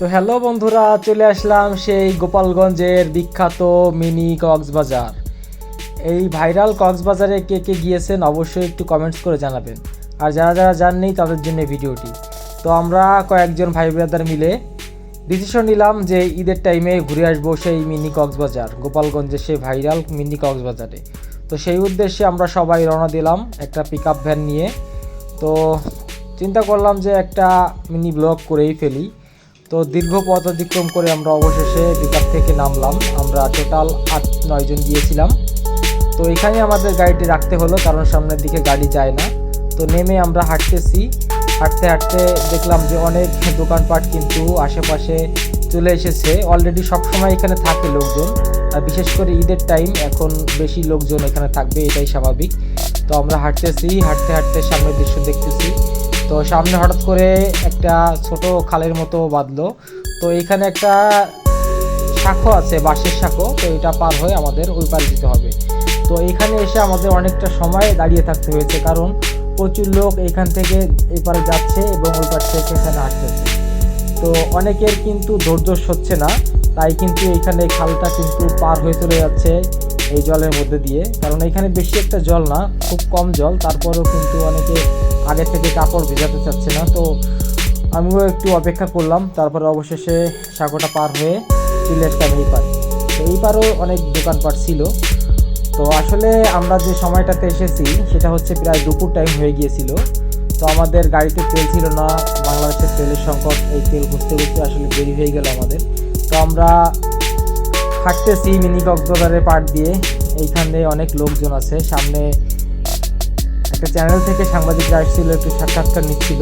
তো হ্যালো বন্ধুরা, চলে আসলাম সেই গোপালগঞ্জের বিখ্যাত মিনি কক্সবাজার। এই ভাইরাল কক্সবাজারে কে কে গিয়েছেন অবশ্যই একটু কমেন্টস করে জানাবেন। আর যারা যারা যাননি তাদের জন্য ভিডিওটি। তো আমরা কয়েকজন ভাই ব্রাদার মিলে ডিসিশন নিলাম যে ঈদের টাইমে ঘুরে আসবো সেই মিনি কক্সবাজার, গোপালগঞ্জের সেই ভাইরাল মিনি কক্সবাজারে। তো সেই উদ্দেশ্যে আমরা সবাই রওনা দিলাম একটা পিক আপ ভ্যান নিয়ে। তো চিন্তা করলাম যে একটা মিনি ব্লগ করেই ফেলি। তো দীর্ঘ পথ অতিক্রম করে আমরা অবশেষে পিকআপ থেকে নামলাম। আমরা টোটাল 8-9 জন গিয়েছিলাম। তো এখানে আমাদের গাড়িটি রাখতে হলো, কারণ সামনের দিকে গাড়ি যায় না। তো নেমে আমরা হাঁটতেছি, হাঁটতে হাঁটতে দেখলাম যে অনেক দোকানপাট কিন্তু আশেপাশে চলে এসেছে অলরেডি। সবসময় এখানে থাকে লোকজন, আর বিশেষ করে ঈদের টাইম এখন বেশি লোকজন এখানে থাকবে, এটাই স্বাভাবিক। তো আমরা হাঁটতেছি, হাঁটতে হাঁটতে সামনের দৃশ্য দেখতেছি। তো সামনে হঠাৎ করে একটা ছোট খালের মতো বাঁধলো। তো এখানে একটা শাঁখো আছে, বাঁশের শাঁখো। তো এটা পার হয়ে আমাদের ওই পারে যেতে হবে। তো এখানে এসে আমাদের অনেকটা সময় দাঁড়িয়ে থাকতে হয়েছে, কারণ প্রচুর লোক এখান থেকে এই পারে যাচ্ছে এবং ওই পার থেকে এখানে আসতেছে। তো অনেকের কিন্তু ধৈর্য হচ্ছে না, তাই কিন্তু এইখানে খালটা কিন্তু পার হয়ে চলে যাচ্ছে এই জলের মধ্যে দিয়ে। কারণ এখানে বেশি একটা জল না, খুব কম জল, তারপরেও কিন্তু অনেকে আগে থেকে কাপড় ভেজাতে চাচ্ছে না। তো আমিও একটু অপেক্ষা করলাম, তারপরে অবশেষে সাঁকোটা পার হয়ে চলে আসলাম এই পারে। তো এই পারেও অনেক দোকানপাট ছিল। তো আসলে আমরা যে সময়টাতে এসেছি সেটা হচ্ছে প্রায় দুপুর টাইম হয়ে গিয়েছিল। তো আমাদের গাড়িতে তেল ছিল না, বাংলাদেশের তেলের সংকট, এই তেল খুঁজতে খুঁজতে আসলে দেরি হয়ে গেল আমাদের। তো আমরা হাঁটতেছি মিনি কক্সবাজারের পাড় দিয়ে। এইখানে অনেক লোকজন আছে, সামনে একটা চ্যানেল থেকে সাংবাদিকরা আসছিল, একটু সাক্ষাৎকার নিচ্ছিল।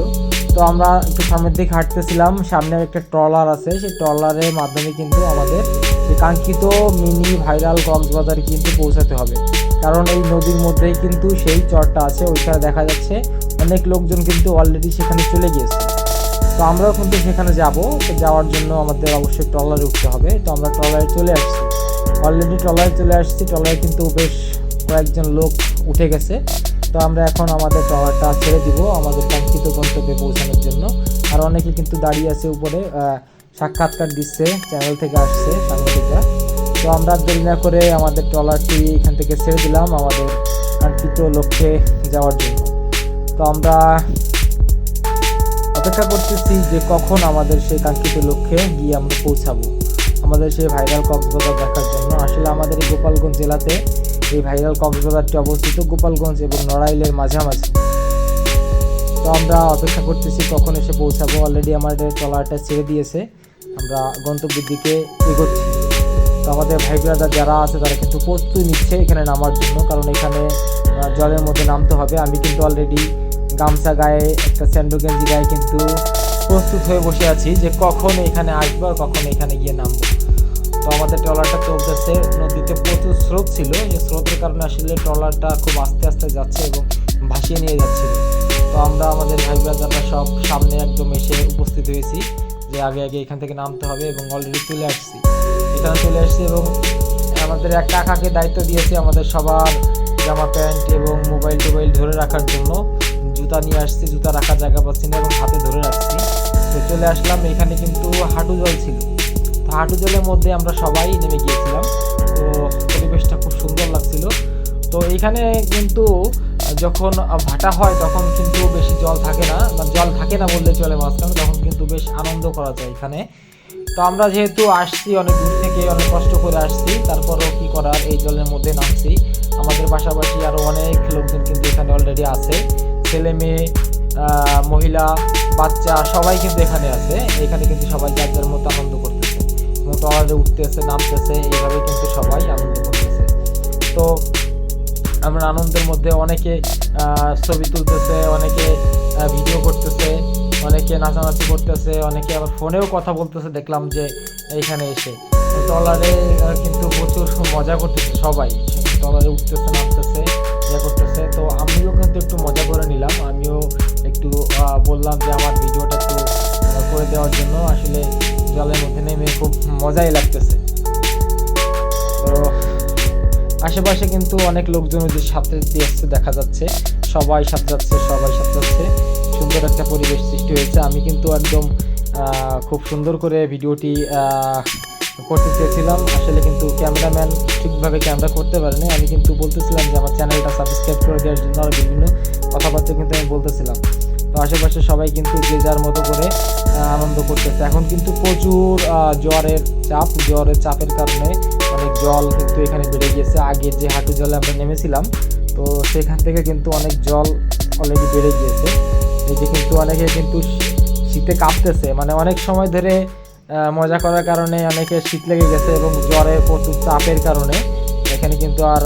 তো আমরা একটু সামনের দিকে হাঁটতেছিলাম, সামনে একটা ট্রলার আছে, সেই ট্রলারের মাধ্যমে কিন্তু আমাদের সেই কাঙ্ক্ষিত মিনি ভাইরাল কক্সবাজার কিন্তু পৌঁছাতে হবে। কারণ এই নদীর মধ্যেই কিন্তু সেই চরটা আছে, ওইখানে দেখা যাচ্ছে অনেক লোকজন কিন্তু অলরেডি সেখানে চলে গিয়েছে। তো আমরাও কিন্তু সেখানে যাব। তো যাওয়ার জন্য আমাদের অবশ্যই ট্রলারে উঠতে হবে। তো আমরা ট্রলারে চলে আসছি, অলরেডি ট্রলারে চলে আসছি। ট্রলারে কিন্তু বেশ কয়েকজন লোক উঠে গেছে। তো আমরা এখন আমাদের ট্রলারটা ছেড়ে দিব আমাদের কাঙ্ক্ষিত গন্তব্যে পৌঁছানোর জন্য। আর অনেকে কিন্তু দাঁড়িয়ে আছে উপরে, সাক্ষাৎকার দিচ্ছে, চ্যানেল থেকে আসছে সাংবাদিকরা। তো আমরা দেরি না করে আমাদের ট্রলারটি এখান থেকে ছেড়ে দিলাম আমাদের কাঙ্ক্ষিত লক্ষ্যে যাওয়ার জন্য। তো আমরা অপেক্ষা করতেছি যে কখন আমাদের সেই কাঙ্ক্ষিত লক্ষ্যে গিয়ে আমরা পৌঁছাবো, আমাদের সেই ভাইরাল কক্সবাজার দেখার জন্য। আসলে আমাদের এই গোপালগঞ্জ জেলাতে এই ভাইরাল কক্সবাজারটি অবস্থিত গোপালগঞ্জ এবং নড়াইলের মাঝামাঝি। তো আমরা অপেক্ষা করতেছি কখন এসে পৌঁছাবো। অলরেডি আমাদের ট্রলারটা ছেড়ে দিয়েছে, আমরা গন্তব্যের দিকে এগোচ্ছি। তো আমাদের ভাই ব্রাদার যারা আছে তারা কিন্তু প্রস্তুতি নিচ্ছে এখানে নামার জন্য, কারণ এখানে জলের মধ্যে নামতে হবে। আমি কিন্তু অলরেডি গামছা গায়ে, একটা স্যান্ডো গেঞ্জি গায়ে কিন্তু প্রস্তুত হয়ে বসে আছি যে কখন এখানে আসবো আর কখন এখানে গিয়ে নামবো। তো আমাদের ট্রলারটা চলতেছে, নদীতে প্রচুর স্রোত ছিল, এই স্রোতের কারণে আসলে ট্রলারটা খুব আস্তে আস্তে যাচ্ছে এবং ভাসিয়ে নিয়ে যাচ্ছিল। তো আমরা আমাদের ভাই ব্রাদাররা সব সামনে একদম এসে উপস্থিত হয়েছি যে আগে আগে এখান থেকে নামতে হবে, এবং অলরেডি চলে আসছি, এখানে চলে আসছি। এবং আমাদের এক কাকাকে দায়িত্ব দিয়েছে আমাদের সবার জামা প্যান্ট এবং মোবাইল টোবাইল ধরে রাখার জন্য। জুতা নিয়ে আসছি, জুতা রাখার জায়গা পাচ্ছি না এবং হাতে ধরে রাখছি। তো চলে আসলাম, এখানে কিন্তু হাঁটু জল ছিল। তো হাঁটু জলের মধ্যে আমরা সবাই নেমে গিয়েছিলাম। তো পরিবেশটা খুব সুন্দর লাগছিল। তো এইখানে কিন্তু যখন ভাটা হয় তখন কিন্তু বেশি জল থাকে না, জল থাকে না বললে চলে মাঝখানে, তখন কিন্তু বেশ আনন্দ করা যায় এখানে। তো আমরা যেহেতু আসছি অনেক দূর থেকে, অনেক কষ্ট করে আসছি, তারপরেও কি করার, এই জলের মধ্যে নামছি। আমাদের পাশাপাশি আরও অনেক লোকজন কিন্তু এখানে অলরেডি আছে, ছেলে মেয়ে, মহিলা, বাচ্চা সবাই কিন্তু এখানে আছে। এখানে কিন্তু সবাই যার যার মতো আনন্দ করতেছে, ট্রলারে উঠতেছে, নামতেছে, এইভাবে কিন্তু সবাই আনন্দ করতেছে। তো আমরা আনন্দের মধ্যে অনেকে ছবি তুলতেছে, অনেকে ভিডিও করতেছে, অনেকে নাচানাচি করতেছে, অনেকে আবার ফোনেও কথা বলতেছে দেখলাম যে এইখানে এসে। ট্রলারে কিন্তু প্রচুর মজা করতেছে সবাই, ট্রলারে উঠতেছে, নামতেছে, ইয়ে করতেছে। তো আমিও কিন্তু একটু মজা করে নিলাম, আমিও একটু বললাম যে আমার ভিডিওটা একটু করে দেওয়ার জন্য। আসলে জলের মধ্যে নেমে খুব মজাই লাগতেছে। তো আশেপাশে কিন্তু অনেক লোকজন ওদের সাথে আসছে দেখা যাচ্ছে, সবাই সাথে যাচ্ছে, সবাই সাথে যাচ্ছে, সুন্দর একটা পরিবেশ সৃষ্টি হয়েছে। আমি কিন্তু একদম খুব সুন্দর করে ভিডিওটি করতে চেয়েছিলাম আসলে, কিন্তু ক্যামেরাম্যান ঠিকভাবে ক্যামেরা করতে পারেনি। আমি কিন্তু বলতেছিলাম যে আমার চ্যানেলটা সাবস্ক্রাইব করে দেওয়ার জন্য আর বিভিন্ন কথাবার্তা কিন্তু আমি বলতেছিলাম। তো আশেপাশে সবাই কিন্তু যে যার মতো করে আনন্দ করতেছে। এখন কিন্তু প্রচুর জ্বরের চাপের কারণে অনেক জল কিন্তু এখানে বেড়ে গিয়েছে। আগে যে হাঁটু জলে আমরা নেমেছিলাম, তো সেখান থেকে কিন্তু অনেক জল অলরেডি বেড়ে গিয়েছে। এই যে কিন্তু অনেকে কিন্তু শীতে কাঁপতেছে, মানে অনেক সময় ধরে মজা করার কারণে অনেকে শীত লেগে গেছে এবং জ্বরের প্রচুর চাপের কারণে এখানে কিন্তু আর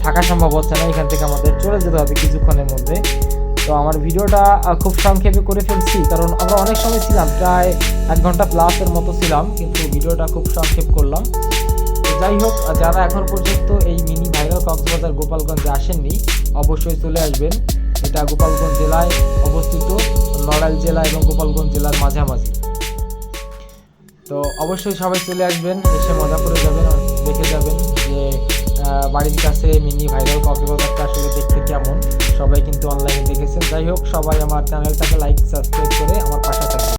থাকা সম্ভব হচ্ছে না। এখান থেকে আমাদের চলে যেতে হবে কিছুক্ষণের মধ্যে। তো আমার ভিডিওটা খুব সংক্ষেপে করে ফেলছি, কারণ আমরা অনেক সময় ছিলাম, প্রায় 1 ঘন্টা প্লাসের মতো ছিলাম, কিন্তু ভিডিওটা খুব সংক্ষেপ করলাম। যাই হোক, যারা এখন পর্যন্ত এই মিনি ভাইরাল কক্সবাজার গোপালগঞ্জে আসেননি অবশ্যই চলে আসবেন। এটা গোপালগঞ্জ জেলায় অবস্থিত, নড়াইল জেলা এবং গোপালগঞ্জ জেলার মাঝামাঝি। তো অবশ্যই সবাই চলে আসবেন, এসে মজা করে যাবেন, দেখে যাবেন যে বাড়ির কাছে মিনি ভাইরাল কক্সবাজারটা আসলে দেখতে কেমন। সবাই কিন্তু অনলাইনে দেখেছেন। যাই হোক, সবাই আমার চ্যানেলটাকে লাইক সাবস্ক্রাইব করে আমার পাশে